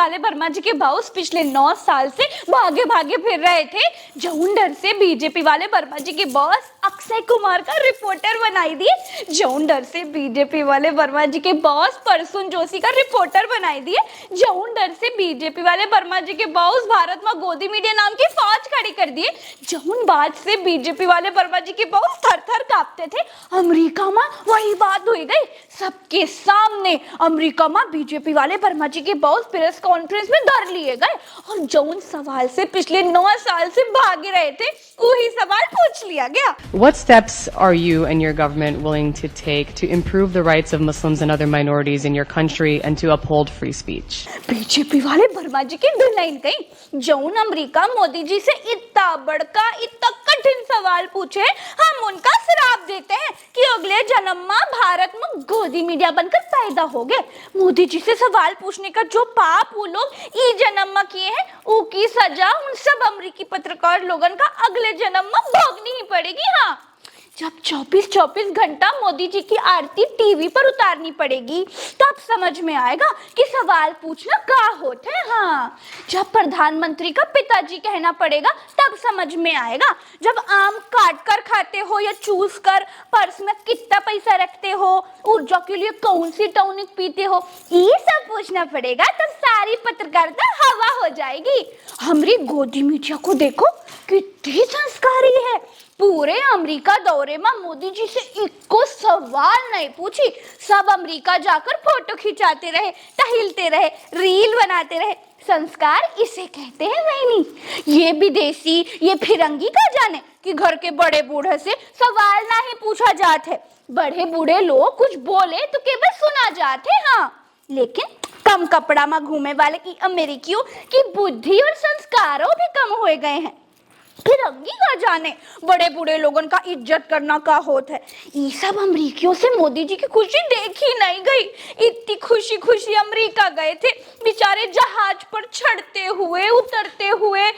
वाले वर्मा जी के बॉस पिछले 9 साल से भागे भागे फिर रहे थे। जौन डर से बीजेपी वाले वर्मा जी के बॉस अक्षय कुमार का रिपोर्टर बनाई दिए। जौन डर से बीजेपी वाले वर्मा जी के बॉस प्रसून जोशी का रिपोर्टर बनाई दिए। जौन डर से बीजेपी वाले वर्मा जी के बॉस भारत में गोदी मीडिया नाम की फौज खड़ी कर दिए। जौन बात से बीजेपी वाले वर्मा जी के बॉस थर थर कांपते थे, अमेरिका में वही बात हुई गई। सबके सामने अमेरिका में बीजेपी वाले वर्मा जी के बॉस प्रेस कॉन्फ्रेंस में धर लिए गए और जौन सवाल से पिछले 9 साल से भागे रहे थे वही सवाल पूछ लिया गया। What steps are you and your government willing to take to improve the rights of Muslims and other minorities in your country and to uphold free speech? BJP वाले वर्मा जी की दुल्हन कही जौन अमेरिका मोदी जी से इतना बड़का इतना कठिन सवाल पूछे, हम उनका श्राप देते हैं कि अगले जन्म में भारत में गोदी मीडिया बनकर पैदा हो गए। मोदी जी से सवाल पूछने का जो पाप वो लोग ई जन्म में किए हैं, उसकी सजा उन सब अमेरिकी पत्रकार लोगन का अगले जन्म में भोगनी ही पड़ेगी। हाँ, जब 24-24 घंटा मोदी जी की आरती टीवी पर उतारनी पड़ेगी तब समझ में आएगा कि सवाल पूछना का होता है। हाँ, जब प्रधानमंत्री का पिताजी कहना पड़ेगा तब समझ में आएगा। जब आम काट कर खाते हो या चूस कर पर्स में कितना पैसा रखते हो, ऊर्जा के लिए कौन सी टॉनिक पीते हो, ये सब पूछना पड़ेगा तब सारी पत्रकारिता हवा हो जाएगी। हमारी गोदी मीडिया को देखो कितनी संस्कारी है। पूरे अमेरिका दौरे में मोदी जी से इक्को सवाल नहीं पूछी, सब अमेरिका जाकर फोटो खिंचाते रहे, टहलते रहे, रील बनाते रहे। संस्कार इसे कहते हैं। नहीं, ये विदेशी ये फिरंगी का जाने कि घर के बड़े बूढ़े से सवाल ना ही पूछा जाते है। बड़े बूढ़े लोग कुछ बोले तो केवल सुना जाते। हाँ, लेकिन कम कपड़ा में घूमे वाले की अमेरिकियों की बुद्धि और संस्कारों भी कम हो गए हैं। फिरंगी का जाने बड़े बूढ़े लोगन का इज्जत करना का होता है। ये सब अमरीकियों से मोदी जी की खुशी देखी नहीं गई। इतनी खुशी खुशी अमेरिका गए थे, बेचारे जहाज पर चढ़ते हुए उतरते हुए,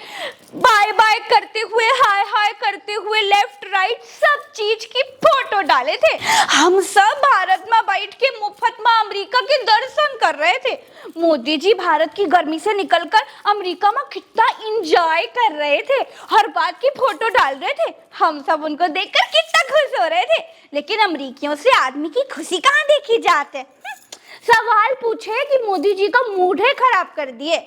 बाय बाय करते हुए, हाय हाय करते हुए, लेफ्ट राइट सब चीज की फोटो डाले थे। हम सब भारत में बैठ के मुफ्त में अमेरिका के दर्शन कर रहे थे। मोदी जी भारत की गर्मी से निकलकर अमेरिका में कितना एंजॉय कर रहे थे, हर बात की फोटो डाल रहे थे। हम सब उनको देखकर कितना खुश हो रहे थे। लेकिन अमेरिकियों से आदमी की खुशी कहाँ देखी जाती है। सवाल पूछे कि मोदी जी का मूड है खराब कर दिए।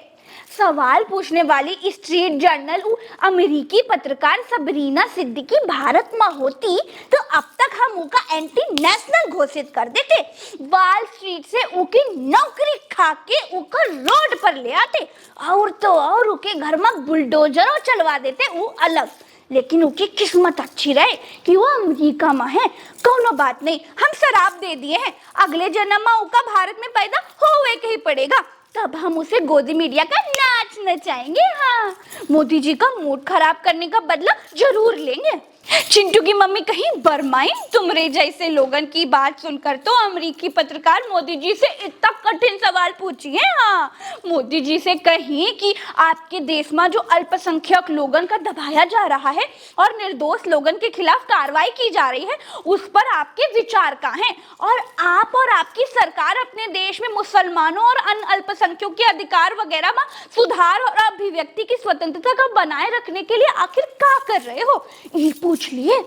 सवाल पूछने वाली स्ट्रीट जर्नल अमेरिकी पत्रकार सबरीना सिद्दीकी भारत में होती तो अब तक हम उनका एंटी नेशनल घोषित कर देते। वॉल स्ट्रीट से उनकी नौकरी खा के उनका रोड पर ले आते और तो और उनके घर में बुलडोजरों चलवा देते। वो अलग, लेकिन उनकी किस्मत अच्छी रहे कि वो अमेरिका में है। कोनो बात नहीं, हम शराब दे दिए हैं, अगले जन्म में उनका भारत में पैदा होवे के ही पड़ेगा, तब हम उसे गोदी मीडिया का नाच नचाएंगे। हाँ, मोदी जी का मूड खराब करने का बदला जरूर लेंगे। चिंटू की मम्मी कहीं बरमाइन तुमरे जैसे लोगन की बात सुनकर तो अमेरिकी पत्रकार मोदी जी से इतना कठिन सवाल पूछी है। हाँ, मोदी जी से कहीं कि आपके देश में जो अल्पसंख्यक लोगन का दबाया जा रहा है और निर्दोष लोगन के खिलाफ कार्रवाई की जा रही है, उस पर आपके विचार क्या हैं, और आप और आपकी सरकार अपने देश में मुसलमानों और अन्य अल्पसंख्यकों के अधिकार वगैरह में सुधार और अभिव्यक्ति की स्वतंत्रता को बनाए रखने के लिए आखिर क्या कर रहे हो, ये पूछ लिए।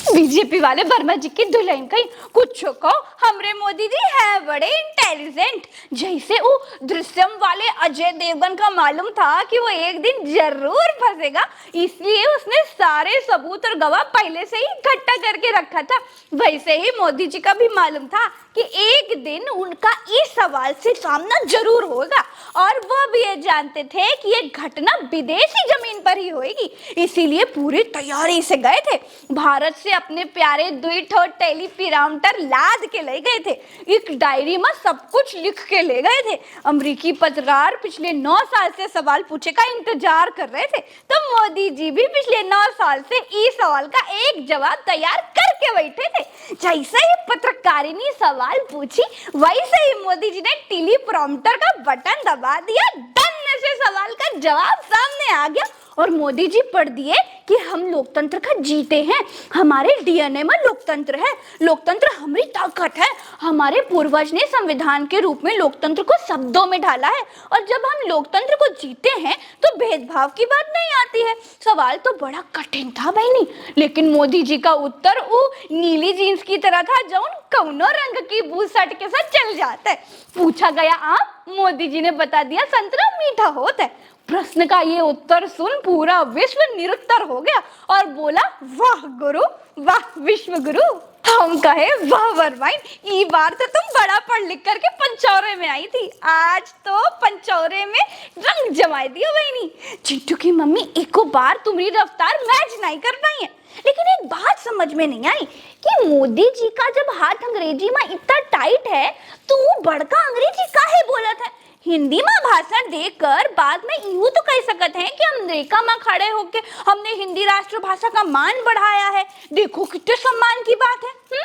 बीजेपी वाले वर्मा जी की दुल्हन कहीं कुछ को हमरे मोदी जी है बड़े इंटेलिजेंट। जैसे वो दृश्यम वाले अजय देवगन का मालूम था कि वो एक दिन जरूर फंसेगा, इसलिए उसने सारे सबूत और गवाह पहले से ही इकट्ठा करके रखा था। वैसे ही मोदी जी का भी मालूम था कि एक दिन उनका इस सवाल से सामना जरूर होगा, और वो भी ये जानते थे कि ये घटना विदेशी जमीन पर ही होगी, इसीलिए पूरी तैयारी से गए थे। भारत से अपने प्यारे द्विट और टेलीप्रोम्प्टर लाद के ले गए थे, एक डायरी में सब कुछ लिख के ले गए थे। अमेरिकी पत्रकार पिछले 9 साल से सवाल पूछे का इंतजार कर रहे थे, तो मोदी जी भी पिछले 9 साल से इस सवाल का एक जवाब तैयार करके बैठे थे। जैसे ही पत्रकारिनी सवाल पूछी, वैसे ही मोदी जी ने टेलीप्रोम्प्टर का बटन दबा दिया, डन से सवाल का जवाब सामने आ गया और मोदी जी पढ़ दिए कि हम लोकतंत्र का जीते हैं, हमारे डीएनए में लोकतंत्र है, लोकतंत्र हमारी ताकत है, हमारे पूर्वज ने संविधान के रूप में लोकतंत्र को शब्दों में ढाला है, और जब हम लोकतंत्र को जीते हैं तो भेदभाव की बात नहीं आती है। सवाल तो बड़ा कठिन था बहनी, लेकिन मोदी जी का उत्तर वो नीली जीन्स की तरह था जो कौनो रंग की बूसट के साथ चल जाता है। पूछा गया आम, मोदी जी ने बता दिया संतरा मीठा होता है। प्रश्न का ये उत्तर सुन पूरा विश्व निरुत्तर हो गया और बोला वाह गुरु, वाह विश्व गुरु। हम कहे वाह वरमाइन, ई बार तो तुम बड़ा पढ़ लिख करके पंचौरे में आई थी, आज तो पंचौरे में रंग जमाई दिया बहनी। चिंटू की मम्मी एको बार तुम्हारी रफ्तार मैच नहीं कर पाई है, लेकिन एक बात समझ में नहीं आई कि मोदी जी का जब हाथ अंग्रेजी में इतना टाइट है तो बड़का अंग्रेजी काहे बोला था। हिंदी में भाषण देकर बाद में यूं तो कह सकते हैं कि अमेरिका में खड़े होके हमने हिंदी राष्ट्रभाषा का मान बढ़ाया है, देखो कितने सम्मान की बात है।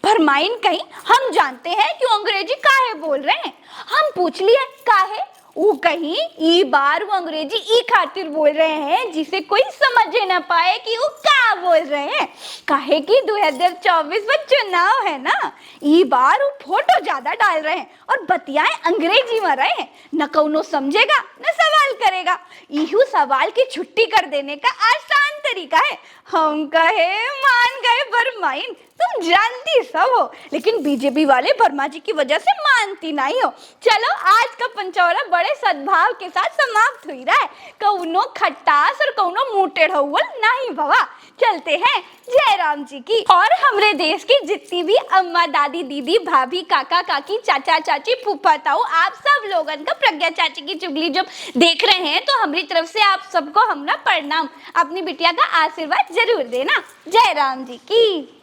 भरमाइन कहीं हम जानते हैं कि अंग्रेजी काहे बोल रहे हैं, हम पूछ लिए काहे, वो कहीं ई बार वो अंग्रेजी ई खातिर बोल रहे हैं जिसे कोई समझ ना पाए कि वो क्या बोल रहे हैं। काहे कि 2024 में चुनाव है ना, ई बार वो फोटो ज्यादा डाल रहे हैं और बतियाएं अंग्रेजी में रहे हैं, न कौनो समझेगा न सवाल करेगा। इहू सवाल की छुट्टी कर देने का आसान तरीका है। हम कहे मान गए भरमाइन, तुम जानती सब हो, लेकिन बीजेपी वाले वर्मा जी की वजह से मानती नहीं हो। चलो आज का पंचौरा बड़े सद्भाव के साथ समाप्त हुई रहा है, कौनो खट्टास और कौनो मुंह हौवल नहीं भवा। चलते हैं जय राम जी की। और हमरे देश की जितनी भी अम्मा दादी दीदी भाभी काका काकी चाचा चाची फूफा ताऊ आप सब लोगन का प्रज्ञा चाची की चुगली जब देख रहे हैं तो हमारी तरफ से आप सबको हमरा प्रणाम। अपनी बिटिया का आशीर्वाद जरूर देना। जय राम जी की।